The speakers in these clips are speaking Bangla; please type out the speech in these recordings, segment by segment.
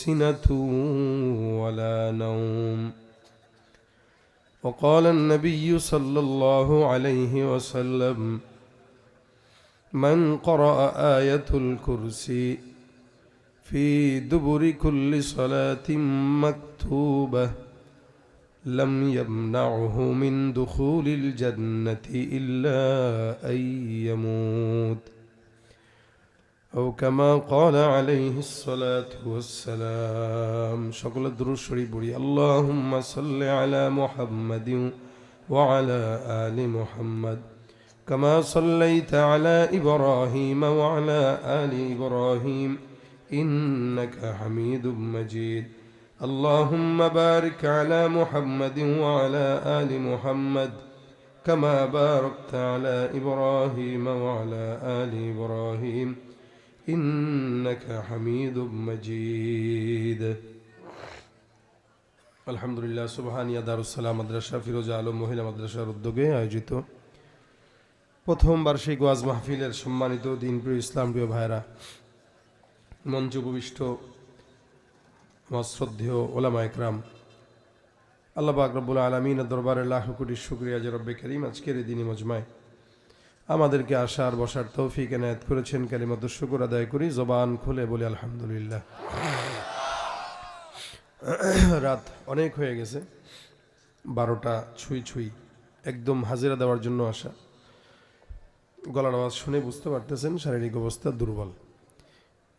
سنة ولا نوم. وقال النبي صلى الله عليه وسلم: من قرأ آية الكرسي في دبر كل صلاة مكتوبة لم يمنعه من دخول الجنة إلا أن يموت، أو كما قال عليه الصلاة والسلام. شكل الدروس شريف بوري. اللهم صل على محمد وعلى آل محمد كما صليت على إبراهيم وعلى آل إبراهيم إنك حميد مجيد. اللهم بارك على محمد وعلى آل محمد كما باركت على إبراهيم وعلى آل إبراهيم إنك حميد مجيد. আলহামদুলিল্লাহ। সুবহানিয়া দারুস সালাম মাদ্রাসা ফিরোজা আলম মহিলা মাদ্রাসার উদ্যোগে আয়োজিত প্রথম বার্ষিক ওয়াজ মাহফিলের সম্মানিত দিনপ্রিয় ইসলামপ্রিয় ভাইরা, মঞ্চ উপবিষ্ট আমার শ্রদ্ধেয় ওলামা একরাম, আল্লাহ পাক রব্বুল আলামিনের দরবারে লাখ কোটি শুকরিয়া যে রব্বে করিম আজকের এই দিনী মজমায় আমাদেরকে আসার বসার তৌফিক এনায়েত করেছেন। কালিমাতুশ শুকর আদায় করি, জবান খুলে বলি আলহামদুলিল্লাহ। রাত অনেক হয়ে গেছে, 12টা ছুঁই একদম হাজিরা দেওয়ার জন্য আসা। গলার আওয়াজ শুনে বুঝতে পারতেছেন শারীরিক অবস্থা দুর্বল।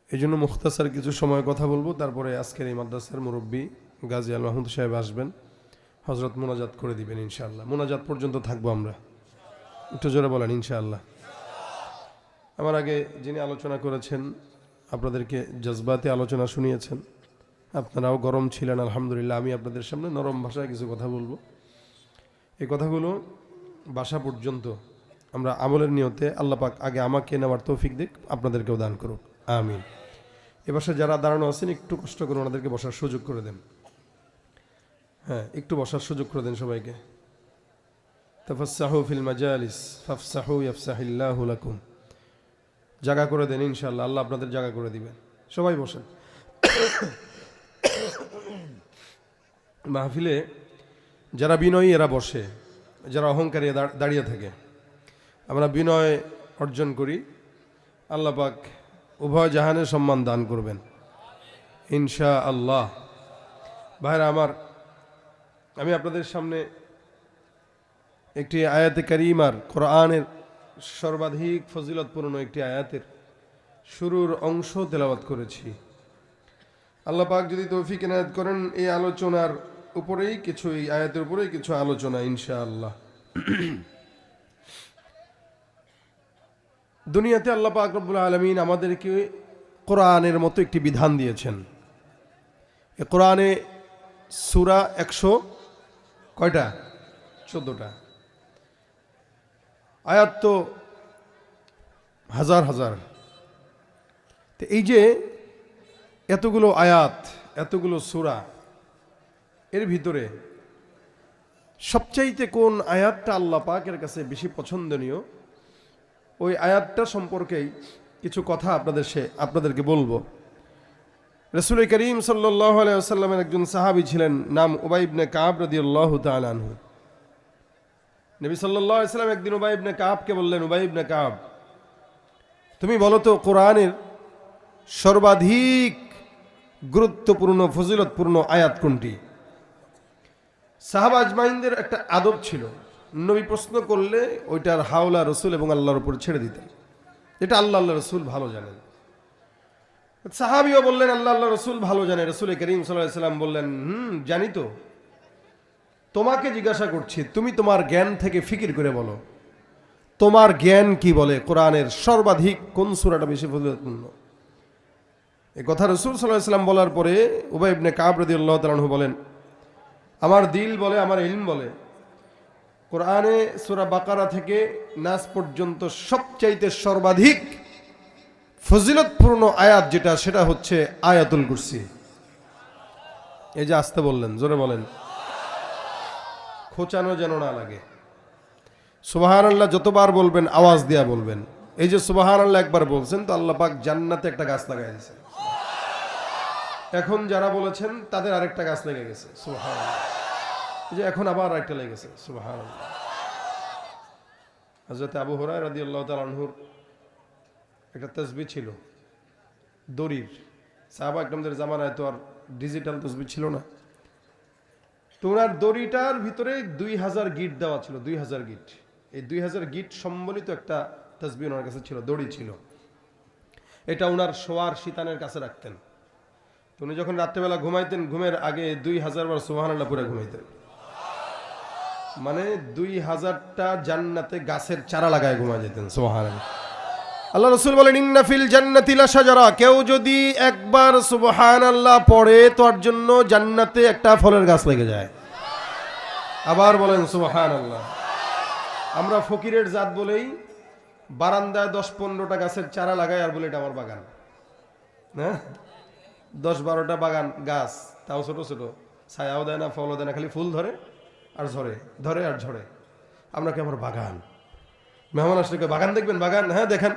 এই জন্য মুখতাসার কিছু সময় কথা বলবো, তারপরে আজকের এই মাদ্রাসার মুরব্বী গাজী আল মাহমুদ সাহেব আসবেন, হজরত মোনাজাত করে দিবেন ইনশাআল্লাহ। মোনাজাত পর্যন্ত থাকবো আমরা, একটু জোরে বলেন ইনশাআল্লাহ। আমার আগে যিনি আলোচনা করেছেন আপনাদেরকে জজবাতে আলোচনা শুনিয়েছেন, আপনারাও গরম ছিলেন আলহামদুলিল্লাহ। আমি আপনাদের সামনে নরম ভাষায় কিছু কথা বলবো। এই কথাগুলো বাসা পর্যন্ত আমরা আমলের নিয়তে আল্লাহ পাক আগে আমাকে নেওয়ার তৌফিক দিক, আপনাদেরকেও দান করুক, আমিন। এ বাসায় যারা দাঁড়ানো আছেন একটু কষ্ট করে ওনাদেরকে বসার সুযোগ করে দেন। হ্যাঁ, একটু বসার সুযোগ করে দেন সবাইকে। তাফাসসাহু ফিল মাজালিস ফাফসাহু ইয়াফসাহিল্লাহু লাকুম। জায়গা করে দেন ইনশাআল্লাহ, আল্লাহ আপনাদের জায়গা করে দিবেন। সবাই বসেন। মাহফিলে যারা বিনয়ী এরা বসে, যারা অহংকারী দাঁড়িয়ে থাকে। আমরা বিনয় অর্জন করি, আল্লাহ পাক উভয় জাহানের সম্মান দান করবেন ইনশাআল্লাহ। ভাইরা আমার, আমি আপনাদের সামনে একটি আয়াতে কারিমার, কোরআনের সর্বাধিক ফজিলতপূর্ণ একটি আয়াতের শুরুর অংশ তেলাওয়াত করেছি। আল্লাহ পাক যদি তৌফিক এনায়েত করেন এই আলোচনার উপরেই কিছু, এই আয়াতের উপরেই কিছু আলোচনা ইনশাআল্লাহ। দুনিয়াতে আল্লাহ পাক রব্বুল আলামিন আমাদেরকে কোরআনের মতো একটি বিধান দিয়েছেন। এ কোরআনে সূরা 100 কয়টা? 14টা। আয়াত তো হাজার হাজার। তো এই যে এতগুলো আয়াত, এতগুলো সূরা, এর ভিতরে সবচাইতে কোন আয়াতটা আল্লাহ পাকের কাছে বেশি পছন্দনীয়, ওই আয়াতটা সম্পর্কেই কিছু কথা আপনাদেরকে বলবো। রাসূল করিম সাল্লাল্লাহু আলাইহি ওয়াসাল্লামের একজন সাহাবী ছিলেন, নাম উবাই ইবনে কাব রাদিয়াল্লাহু তাআলা আনহু। নবী সাল্লাল্লাহু আলাইহি ওয়াসাল্লাম একদিন উবাই ইবনে কাবকে বললেন, উবাই ইবনে কাব, তুমি বলো তো কোরআনের সর্বাধিক গুরুত্বপূর্ণ ফজিলতপূর্ণ আয়াত কোনটি? সাহাবা আজমাইনদের একটা আদব ছিল, নবী প্রশ্ন করলে ওইটার হাওলা রসুল এবং আল্লাহর উপর ছেড়ে দিতেন। এটা আল্লাহ রসুল ভালো জানেন। সাহাবীও বললেন আল্লাহ রসুল ভালো জানে। রাসূল করিম সাল্লাল্লাহু আলাইহি ওয়াসাল্লাম বললেন, জানি তো, তোমাকে জিজ্ঞাসা করছি, তুমি তোমার জ্ঞান থেকে ফিকির করে বলো, তোমার জ্ঞান কি বলে কোরআনের সর্বাধিক কোন সূরাটা বেশি ফজিলতপূর্ণ? এই কথা রাসূল সাল্লাল্লাহু আলাইহি ওয়াসাল্লাম বলার পরে উবাই ইবনে কাব রাদিয়াল্লাহু তাআলা আনহু বলেন, আমার দিল বলে, আমার ইলম বলে, কোরআনে সূরা বাকারা থেকে নাস পর্যন্ত সবচাইতে সর্বাধিক ফজিলতপূর্ণ আয়াত যেটা, সেটা হচ্ছে আয়াতুল কুরসি। এই যে আসতে বললেন, জোরে বলেন, খোঁচানো যেন না লাগে। সুবহানাল্লাহ যতবার বলবেন আওয়াজ দিয়া বলবেন। এই যে সুবহানাল্লাহ একবার বলছেন তো আল্লাহ পাক জান্নাতে একটা গাছ লাগাই দিয়েছেন। এখন যারা বলেছেন তাদের আরেকটা গাছ লেগে গেছে, সুবহানাল্লাহ। এই যে এখন আবার আরেকটা লেগেছে, সুবহানাল্লাহ। হযরত আবু হুরায়রা রাদিয়াল্লাহু তাআলা আনহুর একটা তাসবিহ ছিল দড়ির। সাহাবা একরামদের জামানায় তো আর ডিজিটাল তাসবিহ ছিল না, তো ওনার দড়িটার ভিতরে 2000 গিট দেওয়া ছিল, 2000 গিট। এই 2000 গিট সম্বলিত একটা তাসবিহ ওনার কাছে ছিল, দড়ি ছিল। এটা ওনার শোয়ার শীতানের কাছে রাখতেন। তো উনি যখন রাত্রেবেলা ঘুমাইতেন, ঘুমের আগে 2000 বার সুবহানাল্লাহ পড়ে ঘুমাইতেন। মানে 2000টা জান্নাতে গাছের চারা লাগায় ঘুমা যেতেন, সুবহানাল্লাহ। আল্লাহ রাসূল বলেন, ইন্না ফিল জান্নাতি লাশাজারা, কেউ যদি একবার সুবহানাল্লাহ পড়ে তার জন্য জান্নাতে একটা ফলের গাছ লেগে যায়। আবার বলেন সুবহানাল্লাহ। আমরা ফকিরের জাত বলেই বারান্দায় 10-15টা গাছের চারা লাগাই আর বলে এটা আমার বাগান। হ্যাঁ, 10-12টা বাগান গাছ, তাও ছোট ছোট, ছায়াও দেয় না, ফলও দেয় না, খালি ফুল ধরে আর ঝরে, ধরে আর ঝরে। আমরা কি আমার বাগান? মেহমান আসলে বাগান দেখবেন, বাগান, হ্যাঁ দেখেন।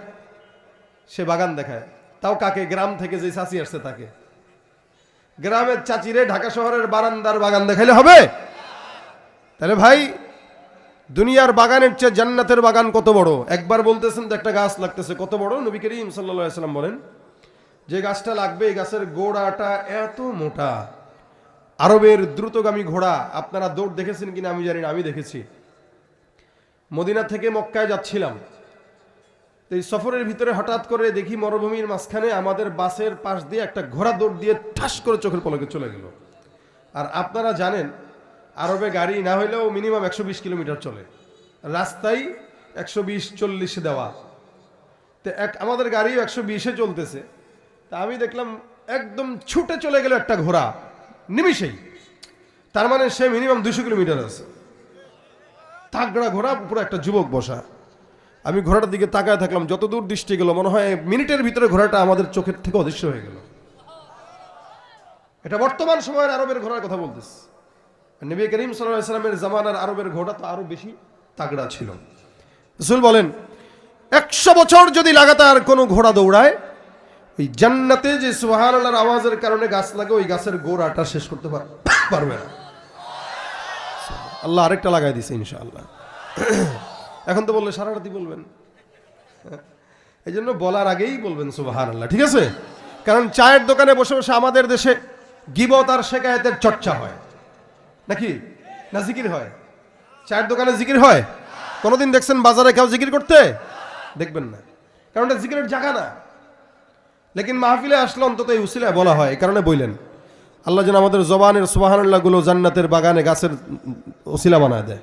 সে বাগান দেখায়, তাও কাকে? গ্রাম থেকে যে চাচি আসছে তাকে। গ্রামের চাচিরে ঢাকা শহরের বারান্দার বাগান দেখাইলে হবে? তাহলে ভাই, দুনিয়ার বাগানের চেয়ে জান্নাতের বাগান কত বড়। একবার বলতেছেন তো একটা গাছ লাগতেছে, কত বড়? নবী করিম সাল্লাল্লাহু আলাইহি ওয়াসাল্লাম বলেন, যে গাছটা লাগবে এই গাছের গোড়াটা এত মোটা। আরবের দ্রুতগামী ঘোড়া, আপনারা দৌড় দেখেছেন কিনা আমি জানি না, আমি দেখেছি। মদিনা থেকে মক্কায় যাচ্ছিলাম, এই সফরের ভিতরে হঠাৎ করে দেখি মরুভূমির মাঝখানে আমাদের বাসের পাশ দিয়ে একটা ঘোড়া দৌড় দিয়ে ঠাস করে চোখের পলকে চলে গেল। আর আপনারা জানেন আরবে গাড়ি না হইলেও মিনিমাম 120 কিলোমিটার চলে, রাস্তায় 120-140 দেওয়া। তো আমাদের গাড়িও 120-এ চলতেছে। তা আমি দেখলাম একদম ছুটে চলে গেল একটা ঘোড়া নিমিষেই। তার মানে সে মিনিমাম 200 কিলোমিটার আছে। তাগড়া ঘোড়া, পুরো একটা যুবক বসা। আমি ঘোড়াটার দিকে তাকায় থাকলাম, যত দূর দৃষ্টি গেল মনে হয় মিনিটের ভিতরে ঘোড়াটা আমাদের চোখের থেকে অদৃশ্য হয়ে গেল। এটা বর্তমান সময়ের আরবের ঘোড়ার কথা বলতেছে। নবী করিম সাল্লাল্লাহু আলাইহি ওয়াসাল্লামের জামানার আরবের ঘোড়া তো আরো বেশি তাগড়া ছিল। রাসূল বলেন, 100 বছর যদি লাগাতার কোনো ঘোড়া দৌড়ায়, ওই জান্নাতে যে সুবহানাল্লাহর আওয়াজের কারণে গাছ লাগে, ওই গাছের গোড়াটা শেষ করতে পারবে না। আল্লাহ আরেকটা লাগাই দিছে ইনশাআল্লাহ। এখন তো বললে সারা রাতই বলবেন, এই জন্য বলার আগেই বলবেন সুবহানাল্লাহ, ঠিক আছে? কারণ চায়ের দোকানে বসে বসে আমাদের দেশে গীবত আর শিকায়েতের চর্চা হয় নাকি? না জিকির হয়? চায়ের দোকানে জিকির হয়? কোনোদিন দেখছেন বাজারে কেউ জিকির করতে? দেখবেন না, কারণ এটা জিকিরের জায়গা না। লেকিন মাহফিলে আসলে অন্তত এই উসিলায় বলা হয়, এই কারণে বললেন আল্লাহ যেন আমাদের জবানের সুবহানাল্লাহ গুলো জান্নাতের বাগানে গাছের উসিলা বানায় দেয়।